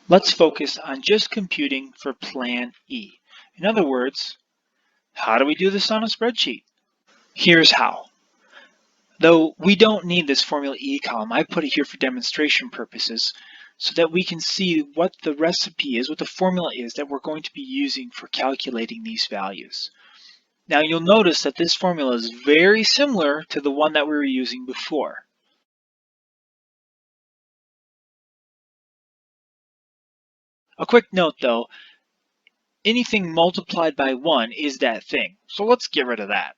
Let's focus on just computing for Plan E. In other words, how do we do this on a spreadsheet? Here's how. Though we don't need this Formula E column, I put it here for demonstration purposes so that we can see what the recipe is, what the formula is that we're going to be using for calculating these values. Now you'll notice that this formula is very similar to the one that we were using before. A quick note though, anything multiplied by 1 is that thing. So let's get rid of that.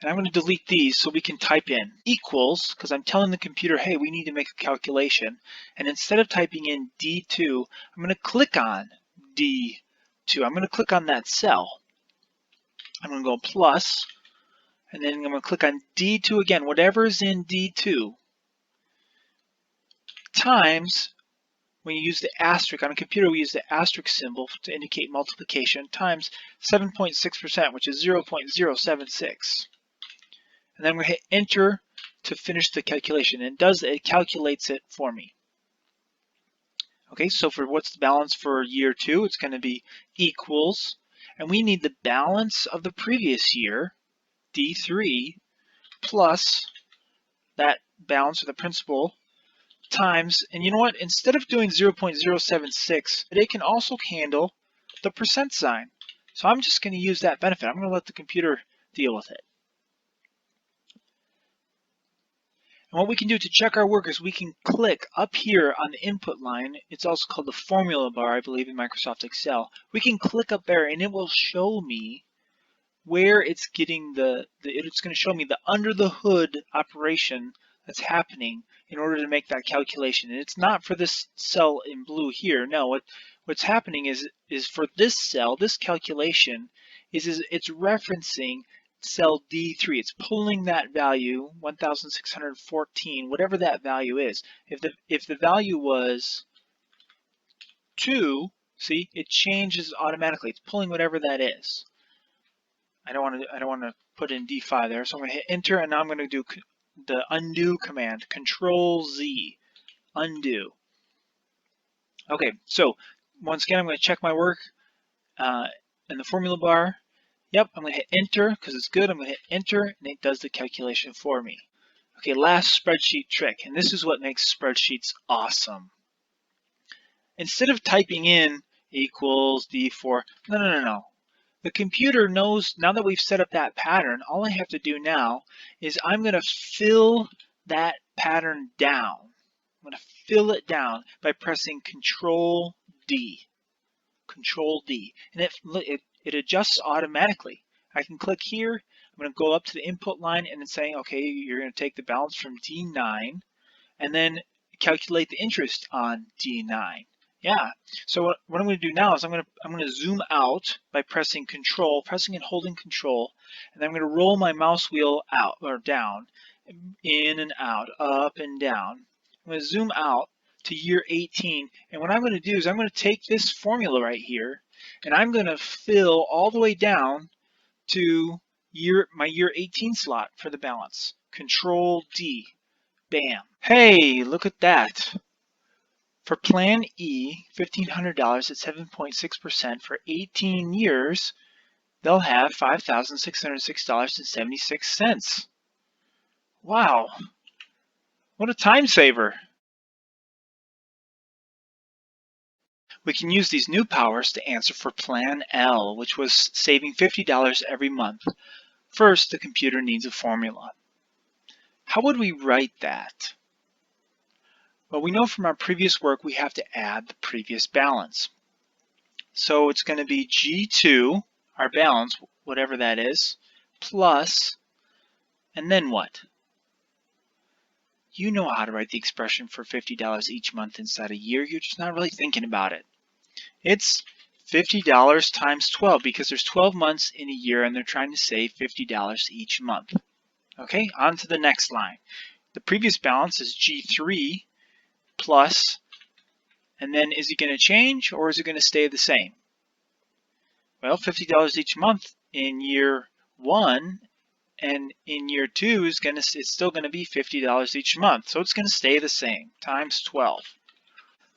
And I'm going to delete these so we can type in equals, because I'm telling the computer, hey, we need to make a calculation. And instead of typing in D2, I'm going to click on D2. I'm going to click on that cell. I'm going to go plus, and then I'm going to click on D2 again, whatever's in D2, times, when you use the asterisk, on a computer we use the asterisk symbol to indicate multiplication, times 7.6%, which is 0.076. And then I'm going to hit enter to finish the calculation. And it calculates it for me. Okay, so for what's the balance for year 2, it's going to be equals, and we need the balance of the previous year, D3, plus that balance of the principal times, and you know what, instead of doing 0.076, it can also handle the percent sign. So I'm just going to use that benefit. I'm going to let the computer deal with it. And what we can do to check our work is we can click up here on the input line. It's also called the formula bar, I believe, in Microsoft Excel. We can click up there and it will show me where it's getting it's going to show me the under the hood operation that's happening in order to make that calculation. And it's not for this cell in blue here. No, what's happening is for this cell, this calculation is it's referencing cell D3. It's pulling that value, 1,614, whatever that value is. If the value was 2, see, it changes automatically. It's pulling whatever that is. I don't want to put in D5 there, so I'm going to hit enter, and now I'm going to do the undo command, Control Z, undo. Okay, so once again, I'm going to check my work in the formula bar. Yep, I'm going to hit enter because it's good. I'm going to hit enter, and it does the calculation for me. Okay, last spreadsheet trick, and this is what makes spreadsheets awesome. Instead of typing in equals D4, no. The computer knows, now that we've set up that pattern, all I have to do now is I'm going to fill that pattern down. I'm going to fill it down by pressing Control D. Control D. And it adjusts automatically. I can click here. I'm going to go up to the input line and it's saying, okay, you're going to take the balance from D9 and then calculate the interest on D9. Yeah, so what I'm going to do now is I'm going to zoom out by pressing and holding Control, and then I'm going to roll my mouse wheel out or down, in and out, up and down. I'm going to zoom out to year 18, and what I'm going to do is I'm going to take this formula right here, and I'm going to fill all the way down to my year 18 slot for the balance. Control D, bam. Hey, look at that. For Plan E, $1,500 at 7.6% for 18 years, they'll have $5,606.76. Wow, what a time saver. We can use these new powers to answer for Plan L, which was saving $50 every month. First, the computer needs a formula. How would we write that? Well, we know from our previous work we have to add the previous balance. So it's going to be G2, our balance, whatever that is, plus, and then what? You know how to write the expression for $50 each month inside a year. You're just not really thinking about it. It's $50 times 12 because there's 12 months in a year and they're trying to save $50 each month. Okay, on to the next line. The previous balance is G3 plus, and then is it going to change or is it going to stay the same? Well, $50 each month in year 1 and in year 2 it's still going to be $50 each month. So it's going to stay the same, times 12.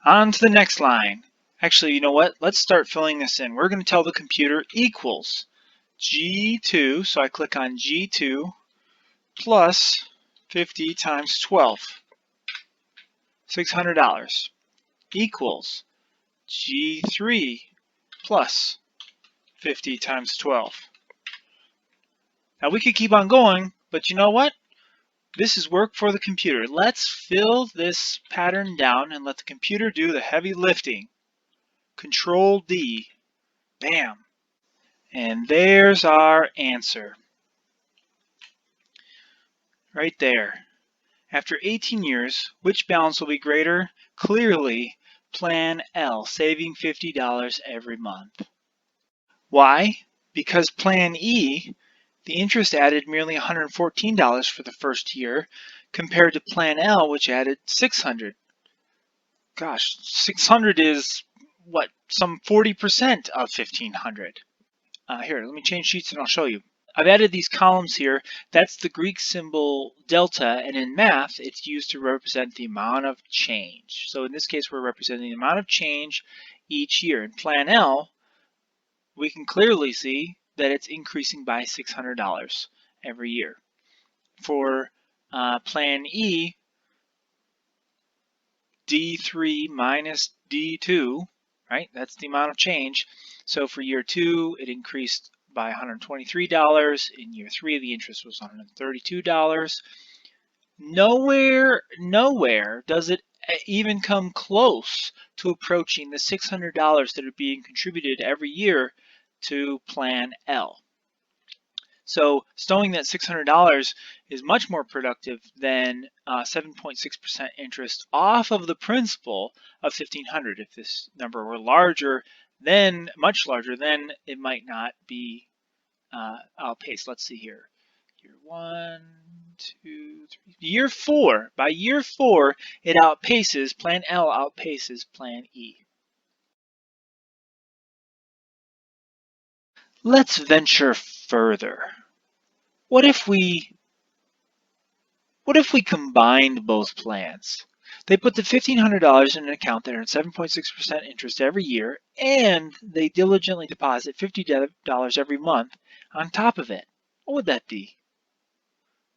On to the next line. Actually, you know what? Let's start filling this in. We're going to tell the computer equals G2, so I click on G2 plus 50 times 12, $600, equals G3 plus 50 times 12. Now we could keep on going, but you know what? This is work for the computer. Let's fill this pattern down and let the computer do the heavy lifting. Control D. Bam. And there's our answer. Right there. After 18 years, which balance will be greater? Clearly, Plan L, saving $50 every month. Why? Because Plan E, the interest added merely $114 for the first year, compared to Plan L, which added $600. Gosh, $600 is, what, some 40% of $1,500. Here, let me change sheets and I'll show you. I've added these columns here. That's the Greek symbol delta, and in math, it's used to represent the amount of change. So in this case, we're representing the amount of change each year. In Plan L, we can clearly see that it's increasing by $600 every year. For Plan E, D3 minus D2, right? That's the amount of change. So for year 2, it increased by $123. In year 3, the interest was $132. Nowhere does it even come close to approaching the $600 that are being contributed every year to Plan L. So stowing that $600 is much more productive than 7.6% interest off of the principal of $1,500. If this number were larger, then much larger, then it might not be outpaced. Let's see here. Year 1, 2, 3. Year 4. By year 4, it outpaces, Plan L outpaces Plan E. Let's venture further. What if we combined both plans? They put the $1,500 in an account that earns 7.6% interest every year, and they diligently deposit $50 every month on top of it. What would that be?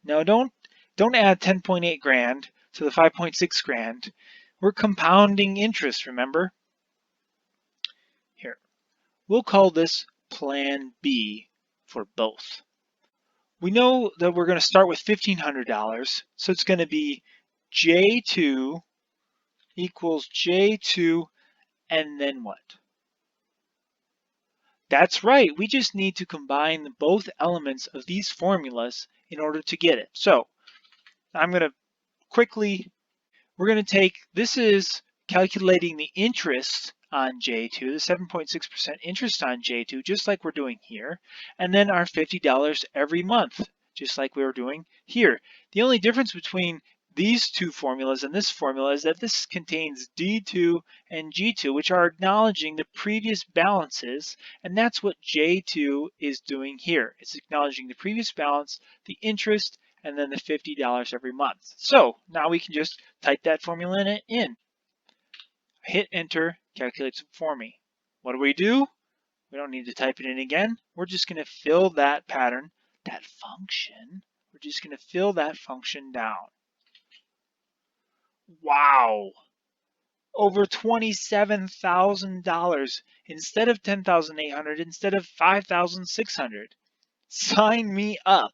No, don't add 10.8 grand to the 5.6 grand. We're compounding interest, remember? Here, we'll call this Plan B for both. We know that we're going to start with $1,500, so it's going to be J2 equals J2, and then what? That's right, we just need to combine both elements of these formulas in order to get it. So I'm going to we're going to take, this is calculating the interest on J2, the 7.6% interest on J2, just like we're doing here, and then our $50 every month, just like we were doing here. The only difference between these two formulas and this formula is that this contains D2 and G2, which are acknowledging the previous balances, and that's what J2 is doing here. It's acknowledging the previous balance, the interest, and then the $50 every month. So now we can just type that formula in. Hit enter, calculates it for me. What do? We don't need to type it in again. We're just going to fill that pattern, that function. We're just going to fill that function down. Wow! Over $27,000 instead of $10,800, instead of $5,600. Sign me up.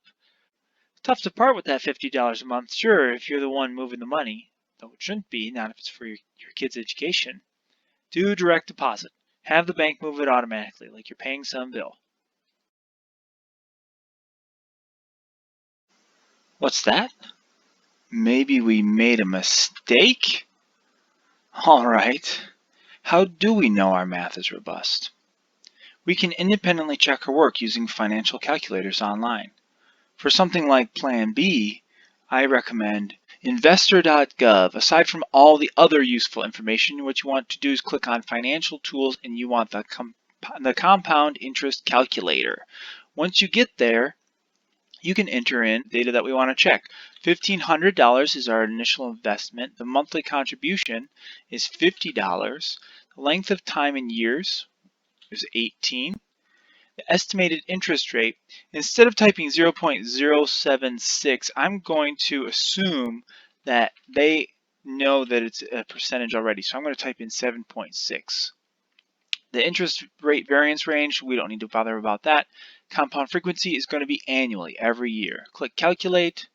Tough to part with that $50 a month, sure, if you're the one moving the money, though it shouldn't be, not if it's for your kid's education. Do direct deposit. Have the bank move it automatically, like you're paying some bill. What's that? Maybe we made a mistake? All right. How do we know our math is robust? We can independently check our work using financial calculators online. For something like Plan B, I recommend investor.gov. Aside from all the other useful information, what you want to do is click on Financial Tools and you want the Compound Interest Calculator. Once you get there, you can enter in data that we want to check. $1,500 is our initial investment. The monthly contribution is $50. The length of time in years is 18. The estimated interest rate, instead of typing 0.076, I'm going to assume that they know that it's a percentage already. So I'm going to type in 7.6. The interest rate variance range, we don't need to bother about that. Compound frequency is going to be annually, every year. Click calculate.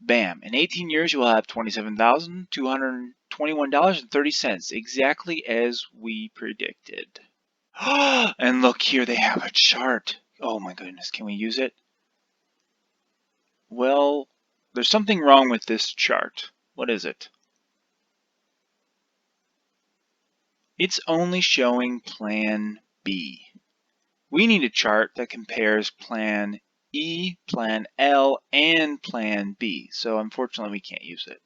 Bam. In 18 years, you will have $27,221.30, exactly as we predicted. And look here, they have a chart. Oh my goodness, can we use it? Well, there's something wrong with this chart. What is it? It's only showing Plan B. We need a chart that compares Plan E, Plan L, and Plan B. So unfortunately, we can't use it.